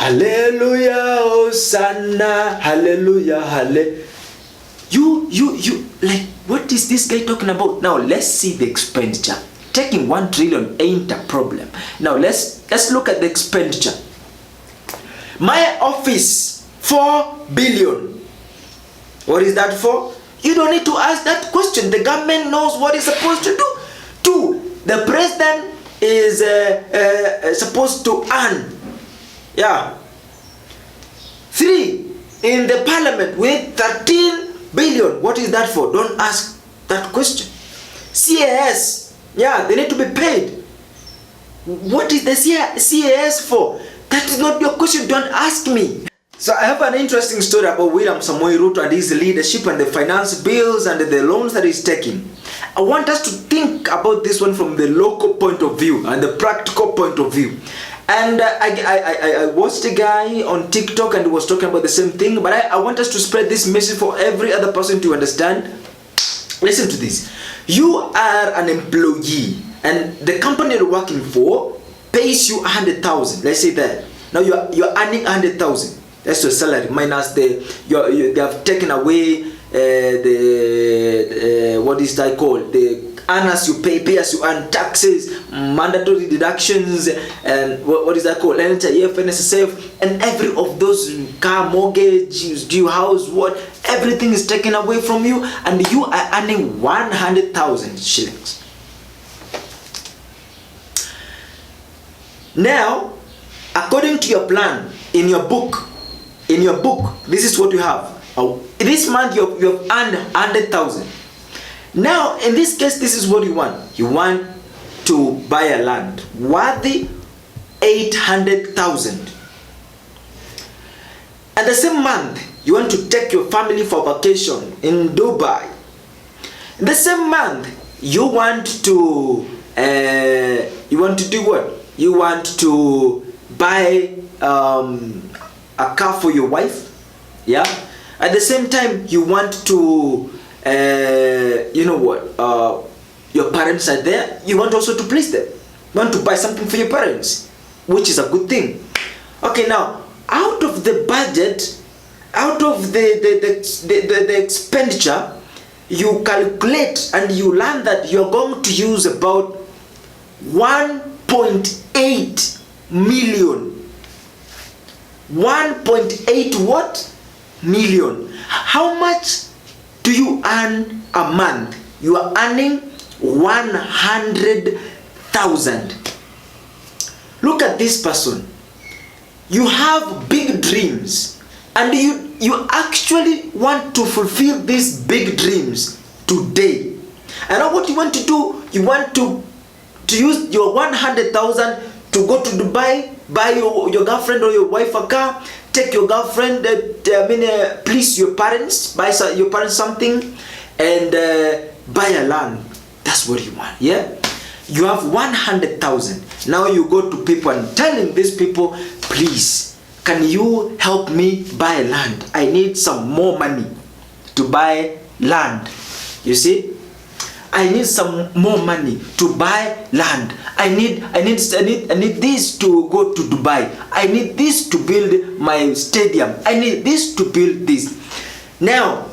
Hallelujah, Hosanna, hallelujah, hallelujah. You, like, what is this guy talking about? Now, let's see the expenditure. Taking 1 trillion ain't a problem. Now, let's look at the expenditure. My office, 4 billion. What is that for? You don't need to ask that question. The government knows what it's supposed to do. 2, the president is supposed to earn. Yeah. 3, in the parliament with 13 billion. What is that for? Don't ask that question. CAS, yeah, they need to be paid. What is the CAS for? That is not your question. Don't ask me. So I have an interesting story about William Samoei Ruto and his leadership and the finance bills and the loans that he's taking. I want us to think about this one from the local point of view and the practical point of view. And I watched a guy on TikTok and he was talking about the same thing, but I want us to spread this message for every other person to understand. Listen to this. You are an employee and the company you're working for pays you 100,000. Let's say that. Now you're earning 100,000. That's your salary minus they have taken away what is that called? The earners you pay as you earn, taxes, mandatory deductions, and what is that called? NHIF, NSSF, and every of those, car mortgage, due house, what, everything is taken away from you, and you are earning 100,000 shillings. Now, according to your plan, in your book, this is what you have. This month you have earned 100,000. Now, in this case, this is what you want. You want to buy a land worthy 800,000. And the same month, you want to take your family for vacation in Dubai. In the same month, you want to do what? You want to buy a car for your wife, yeah. At the same time, you want to, you know what? Your parents are there. You want also to please them. You want to buy something for your parents, which is a good thing. Okay, now out of the budget, out of the expenditure, you calculate and you learn that you're going to use about 1.8 million. 1.8 what? Million. How much do you earn a month? You are earning 100,000. Look at this person. You have big dreams and you actually want to fulfill these big dreams today. And now what you want to do, you want to use your 100,000 to go to Dubai, buy your girlfriend or your wife a car, take your girlfriend, please your parents, buy your parents something, and buy a land. That's what you want, yeah? You have 100,000. Now you go to people and telling these people, please, can you help me buy land? I need some more money to buy land. You see? I need some more money to buy land. I need this to go to Dubai. I need this to build my stadium. I need this to build this. Now,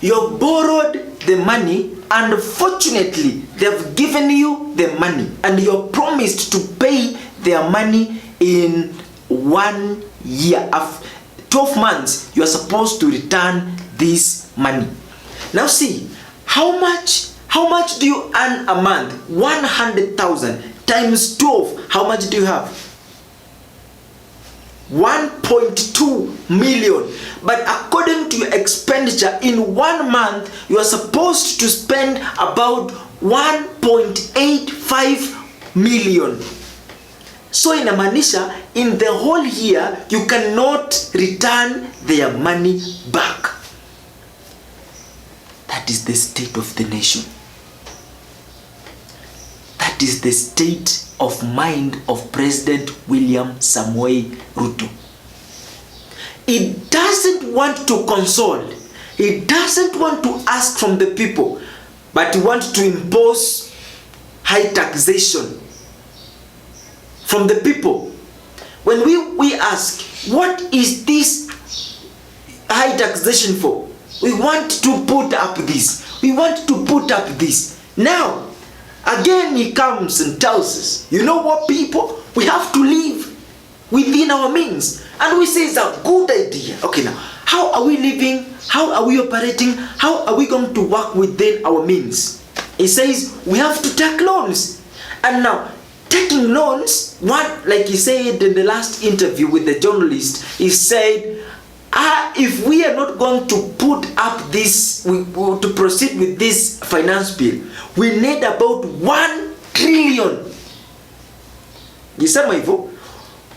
you borrowed the money and fortunately they've given you the money and you're promised to pay their money in 1 year. After 12 months, you're supposed to return this money. Now see, how much do you earn a month? 100,000 times 12. How much do you have? 1.2 million. But according to your expenditure in 1 month, you are supposed to spend about 1.85 million. So inamaanisha in the whole year you cannot return their money back. That is the state of the nation. That is the state of mind of President William Samoei Ruto. He doesn't want to console. He doesn't want to ask from the people, but he wants to impose high taxation from the people. when we ask, what is this high taxation for? We want to put up this. We want to put up this. Now, again he comes and tells us, you know what, people? We have to live within our means. And we say it's a good idea. Okay, now, how are we living? How are we operating? How are we going to work within our means? He says we have to take loans. And now, taking loans, what, like he said in the last interview with the journalist, he said, if we are not going to put up this, to proceed with this finance bill, we need about 1 trillion.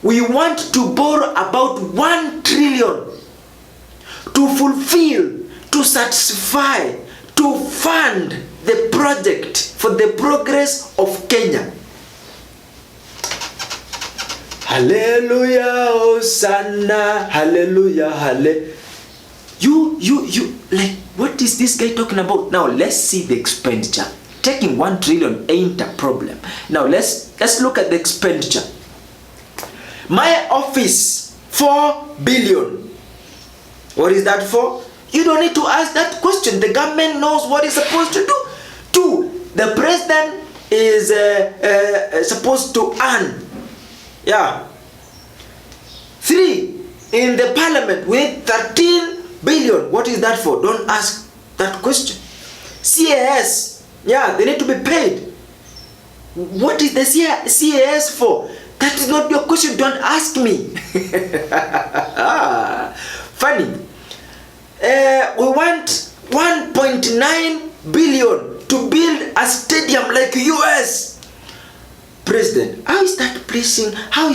We want to borrow about 1 trillion to fulfill, to satisfy, to fund the project for the progress of Kenya. Hallelujah, Hosanna, hallelujah, hallelujah. You, like, what is this guy talking about? Now, let's see the expenditure. Taking 1 trillion ain't a problem. Now, let's look at the expenditure. My office, 4 billion. What is that for? You don't need to ask that question. The government knows what it's supposed to do. 2, the president is supposed to earn. Yeah. 3, in the parliament with 13 billion. What is that for? Don't ask that question. CAS, yeah, they need to be paid. What is the CAS for? That is not your question. Don't ask me. Funny. We want 1.9 billion to build a stadium like US. President, how is that pleasing? How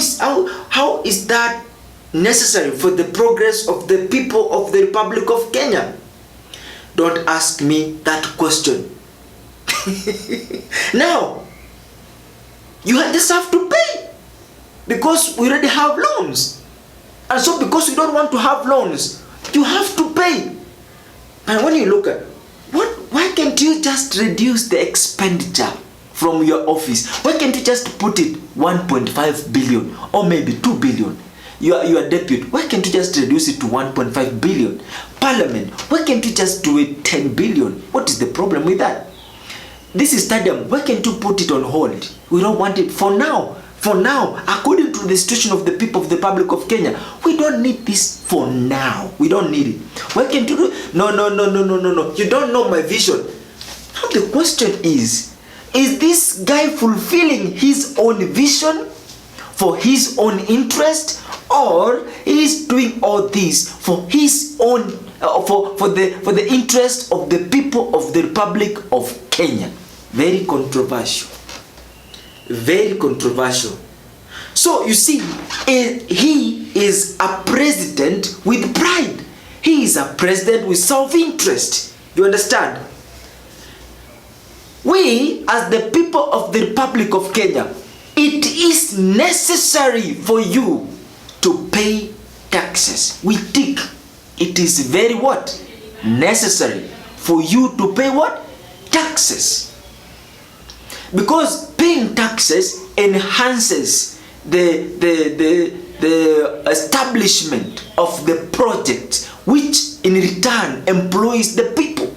is that necessary for the progress of the people of the Republic of Kenya? Don't ask me that question. Now, you just have to pay because we already have loans. And so because you don't want to have loans, you have to pay. And when you look at why can't you just reduce the expenditure from your office? Why can't you just put it 1.5 billion or maybe 2 billion? You are deputy. Why can't you just reduce it to 1.5 billion? Parliament, why can't you just do it 10 billion? What is the problem with that? This is stadium. Why can't you put it on hold? We don't want it for now. For now, according to the situation of the people of the Republic of Kenya, we don't need this for now. We don't need it. Why can't you do? No. You don't know my vision. Now the question is this guy fulfilling his own vision for his own interest, or is doing all this for his own for the interest of the people of the Republic of Kenya? Very controversial. Very controversial. So you see, he is a president with pride. He is a president with self-interest. You understand? We, as the people of the Republic of Kenya, it is necessary for you to pay taxes. We think it is very what? Necessary for you to pay what? Taxes. Because paying taxes enhances the establishment of the project, which in return employs the people.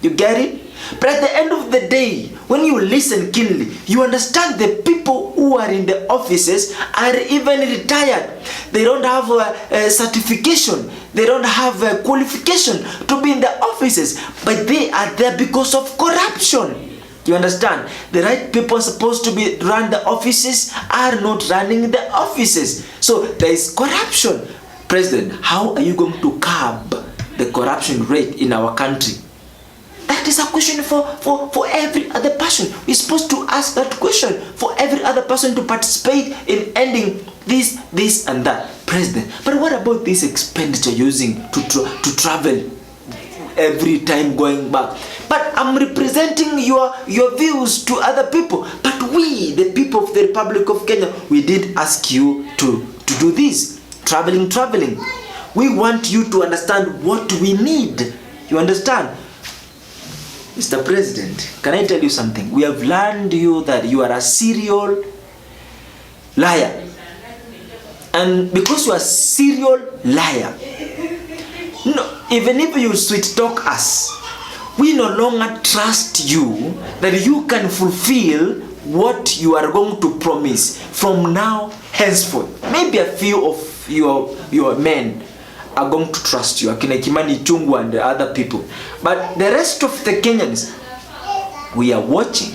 You get it? But at the end of the day, when you listen keenly, you understand the people who are in the offices are even retired. They don't have a certification. They don't have a qualification to be in the offices. But they are there because of corruption. You understand? The right people supposed to be run the offices are not running the offices. So there is corruption. President, how are you going to curb the corruption rate in our country? That is a question for every other person. We're supposed to ask that question for every other person to participate in ending this and that. President, but what about this expenditure using to travel every time going back? But I'm representing your views to other people. But we, the people of the Republic of Kenya, we did ask you to do this. Traveling. We want you to understand what we need. You understand? Mr. President, can I tell you something? We have learned you that you are a serial liar. And because you are a serial liar, no, even if you sweet talk us, we no longer trust you that you can fulfill what you are going to promise from now henceforth. Maybe a few of your men are going to trust you, Akina Kimani Ichung'wah and the other people, but the rest of the Kenyans, we are watching.